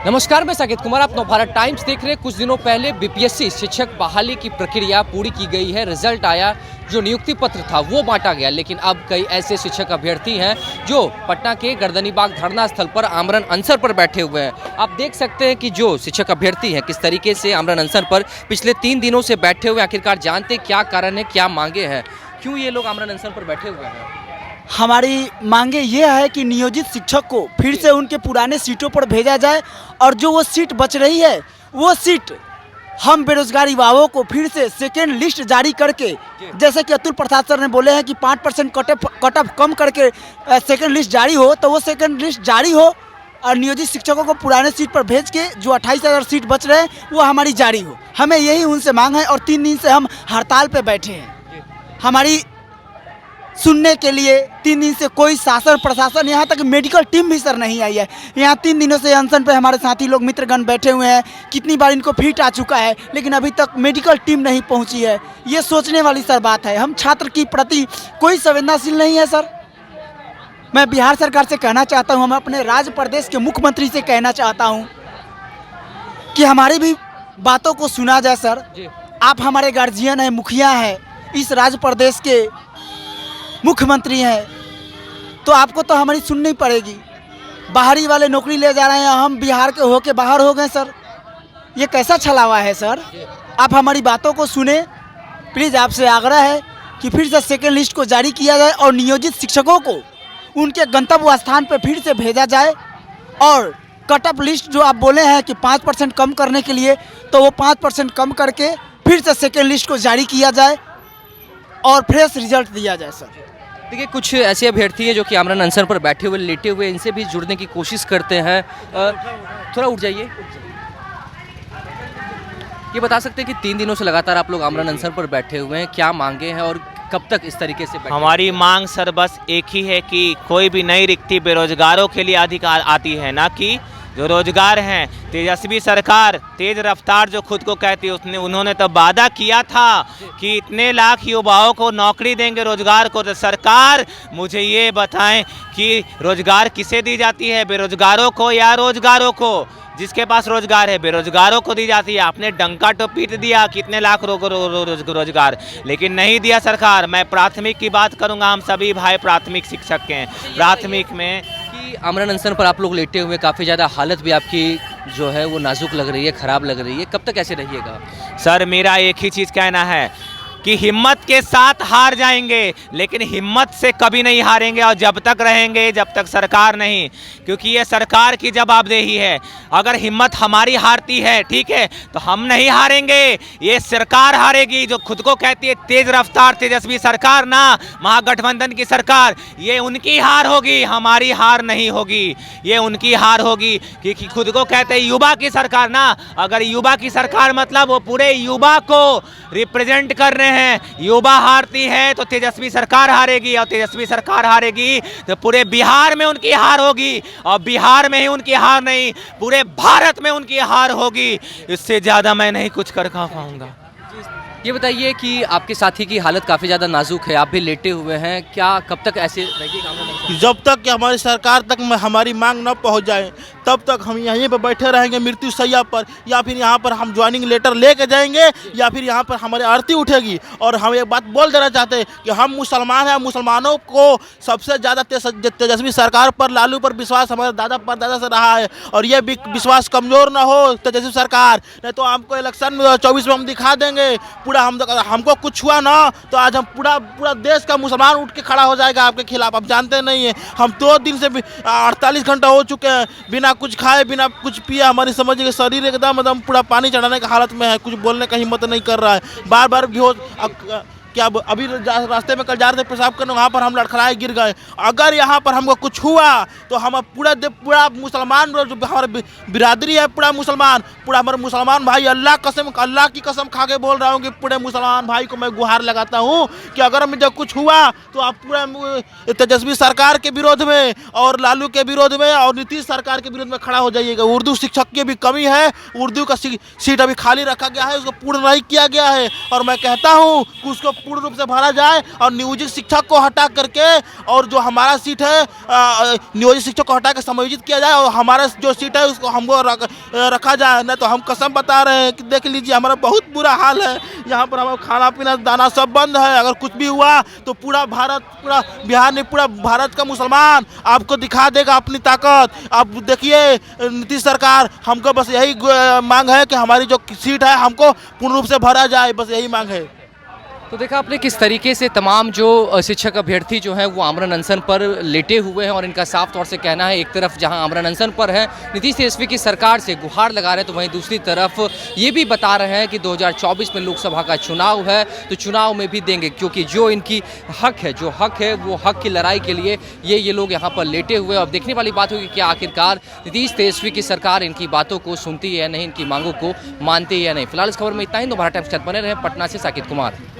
नमस्कार, मैं साकेत कुमार। आप नवभारत टाइम्स देख रहे हैं। कुछ दिनों पहले बीपीएससी शिक्षक बहाली की प्रक्रिया पूरी की गई है। रिजल्ट आया, जो नियुक्ति पत्र था वो बांटा गया। लेकिन अब कई ऐसे शिक्षक अभ्यर्थी हैं जो पटना के गर्दनीबाग धरना स्थल पर आमरण अनशन पर बैठे हुए हैं। आप देख सकते हैं कि जो शिक्षक अभ्यर्थी हैं किस तरीके से आमरण अनशन पर पिछले 3 दिनों से बैठे हुए। आखिरकार जानते क्या कारण है, क्या मांगे हैं, क्यों ये लोग आमरण अनशन पर बैठे हुए हैं। हमारी मांगे ये है कि नियोजित शिक्षक को फिर से उनके पुराने सीटों पर भेजा जाए और जो वो सीट बच रही है वो सीट हम बेरोजगार युवाओं को फिर से सेकेंड लिस्ट जारी करके, जैसे कि अतुल प्रसाद सर ने बोले हैं कि 5% कट ऑफ कम करके सेकेंड लिस्ट जारी हो, तो वो सेकेंड लिस्ट जारी हो और नियोजित शिक्षकों को पुराने सीट पर भेज के जो 28,000 सीट बच रहे हैं वो हमारी जारी हो। हमें यही उनसे मांग है और 3 दिन से हम हड़ताल पर बैठे हैं। हमारी सुनने के लिए 3 दिन से कोई शासन प्रशासन, यहाँ तक मेडिकल टीम भी सर नहीं आई है। यहाँ 3 दिनों से अनशन पे हमारे साथी लोग मित्रगण बैठे हुए हैं। कितनी बार इनको फिट आ चुका है लेकिन अभी तक मेडिकल टीम नहीं पहुँची है। ये सोचने वाली सर बात है। हम छात्र की प्रति कोई संवेदनशील नहीं है सर। मैं बिहार सरकार से कहना चाहता हूँ, हम अपने राज्य प्रदेश के मुख्यमंत्री से कहना चाहता हूँ कि हमारी भी बातों को सुना जाए सर। आप हमारे गार्जियन हैं, मुखिया हैं, इस राज्य प्रदेश के मुख्यमंत्री हैं, तो आपको तो हमारी सुननी पड़ेगी। बाहरी वाले नौकरी ले जा रहे हैं, हम बिहार के होके बाहर हो गए सर। ये कैसा छलावा है सर। आप हमारी बातों को सुने प्लीज़। आपसे आग्रह है कि फिर से सेकेंड लिस्ट को जारी किया जाए और नियोजित शिक्षकों को उनके गंतव्य स्थान पर फिर से भेजा जाए। और कट ऑफ लिस्ट जो आप बोले हैं कि 5% कम करने के लिए, तो वो 5% कम करके फिर से सेकेंड लिस्ट को जारी किया जाए और फ्रेश रिजल्ट दिया जाए सर। देखिए, कुछ ऐसे अभ्यर्थी हैं जो कि आमरण अनशन पर बैठे हुए, लेटे हुए, इनसे भी जुड़ने की कोशिश करते हैं। थोड़ा उठ जाइए। ये बता सकते हैं कि 3 दिनों से लगातार आप लोग आमरण अनशन पर बैठे हुए हैं, क्या मांगे हैं और कब तक इस तरीके से बैठे? हमारी मांग सर बस एक ही है कि कोई भी नई रिक्ति बेरोजगारों के लिए अधिकार आती है, ना कि जो रोजगार हैं। तेजस्वी सरकार, तेज रफ्तार जो खुद को कहती है, उन्होंने तो वादा किया था कि इतने लाख युवाओं को नौकरी देंगे, रोजगार को। तो सरकार मुझे ये बताएं कि रोजगार किसे दी जाती है, बेरोजगारों को या रोजगारों को? जिसके पास रोजगार है बेरोजगारों को दी जाती है। आपने डंका तो पीट दिया कितने लाख रोजगार, लेकिन नहीं दिया सरकार। मैं प्राथमिक की बात करूंगा, हम सभी भाई प्राथमिक शिक्षक के हैं। प्राथमिक में कि आमरण अनशन पर आप लोग लेटे हुए, काफ़ी ज़्यादा हालत भी आपकी जो है वो नाजुक लग रही है, ख़राब लग रही है। कब तक ऐसे रहिएगा? सर मेरा एक ही चीज़ कहना है कि हिम्मत के साथ हार जाएंगे लेकिन हिम्मत से कभी नहीं हारेंगे, और जब तक रहेंगे जब तक सरकार नहीं, क्योंकि ये सरकार की जवाबदेही है। अगर हिम्मत हमारी हारती है, ठीक है, तो हम नहीं हारेंगे, ये सरकार हारेगी जो खुद को कहती है तेज रफ्तार तेजस्वी सरकार, ना महागठबंधन की सरकार। ये उनकी हार होगी, हमारी हार नहीं होगी, ये उनकी हार होगी, क्योंकि खुद को कहते हैं युवा की सरकार ना। अगर युवा की सरकार मतलब वो पूरे युवा को रिप्रेजेंट कर रहे हैं। युवा हारती है तो तेजस्वी सरकार हारेगी, और तेजस्वी सरकार हारेगी तो पूरे बिहार में उनकी हार होगी, और बिहार में ही उनकी हार नहीं, पूरे भारत में उनकी हार होगी। इससे ज़्यादा मैं नहीं कुछ कर पाऊंगा। ये बताइए कि आपके साथी की हालत काफ़ी ज़्यादा नाजुक है, आप भी लेटे हुए हैं, क्या कब तक ऐसे रहेगी? जब तक कि हमारी सरकार तक में हमारी मांग न पहुंच जाए तब तक हम यहीं पर बैठे रहेंगे मृत्यु शैया पर, या फिर यहाँ पर हम ज्वाइनिंग लेटर लेके जाएंगे, या फिर यहाँ पर हमारी आरती उठेगी। और हम एक बात बोल देना चाहते हैं कि हम मुसलमान हैं, मुसलमानों को सबसे ज़्यादा तेजस्वी सरकार पर, लालू पर विश्वास हमारे दादा परदादा से रहा है, और ये विश्वास कमज़ोर ना हो तेजस्वी सरकार, नहीं तो हमको इलेक्शन 24 में हम दिखा देंगे पूरा। हमको कुछ हुआ ना तो आज हम पूरा देश का मुसलमान उठ के खड़ा हो जाएगा आपके खिलाफ। आप जानते नहीं हैं, हम 2 दिन से 48 घंटा हो चुके हैं बिना कुछ खाए बिना कुछ पिए। हमारी समझिए शरीर एकदम पूरा पानी चढ़ाने की हालत में है, कुछ बोलने का हिम्मत नहीं कर रहा है। बार बार बेहोश, क्या अभी रास्ते में कल जा रहे थे पेशाब करने, वहाँ पर हम लड़खड़ाए गिर गए। अगर यहाँ पर हमको कुछ हुआ तो हम पूरा मुसलमान जो हमारे बिरादरी है, पूरा हमारे मुसलमान भाई, अल्लाह की कसम खा के बोल रहा हूँ कि पूरे मुसलमान भाई को मैं गुहार लगाता हूँ कि अगर मुझे कुछ हुआ तो आप पूरा तेजस्वी सरकार के विरोध में और लालू के विरोध में और नीतीश सरकार के विरोध में खड़ा हो जाइएगा। उर्दू शिक्षक की भी कमी है, उर्दू का सीट अभी खाली रखा गया है, उसको पूर्ण नहीं किया गया है, और मैं कहता हूँ कि उसको पूर्ण रूप से भरा जाए और नियोजित शिक्षक को हटा करके और जो हमारा सीट है नियोजित शिक्षक को हटा कर समायोजित किया जाए और हमारा जो सीट है उसको हमको रखा जाए। नहीं तो हम कसम बता रहे हैं कि देख लीजिए हमारा बहुत बुरा हाल है। यहाँ पर हमारा खाना पीना दाना सब बंद है। अगर कुछ भी हुआ तो पूरा भारत, पूरा बिहार नहीं, पूरा भारत का मुसलमान आपको दिखा देगा अपनी ताकत। आप देखिए नीतीश सरकार, हमको बस यही मांग है कि हमारी जो सीट है हमको पूर्ण रूप से भरा जाए, बस यही मांग है। तो देखा आपने किस तरीके से तमाम जो शिक्षक अभ्यर्थी जो हैं वो आमरण अनशन पर लेटे हुए हैं और इनका साफ तौर से कहना है, एक तरफ जहां आमरण अनशन पर है नीतीश तेजस्वी की सरकार से गुहार लगा रहे हैं, तो वहीं दूसरी तरफ ये भी बता रहे हैं कि 2024 में लोकसभा का चुनाव है तो चुनाव में भी देंगे, क्योंकि जो इनकी हक है वो हक की लड़ाई के लिए ये लोग यहाँ पर लेटे हुए। अब देखने वाली बात होगी कि आखिरकार नीतीश तेजस्वी की सरकार इनकी बातों को सुनती है या नहीं, इनकी मांगों को मानती है या नहीं। फिलहाल इस खबर में इतना ही। दोबारा टाइम्स के साथ बने रहे। पटना से साकिब कुमार।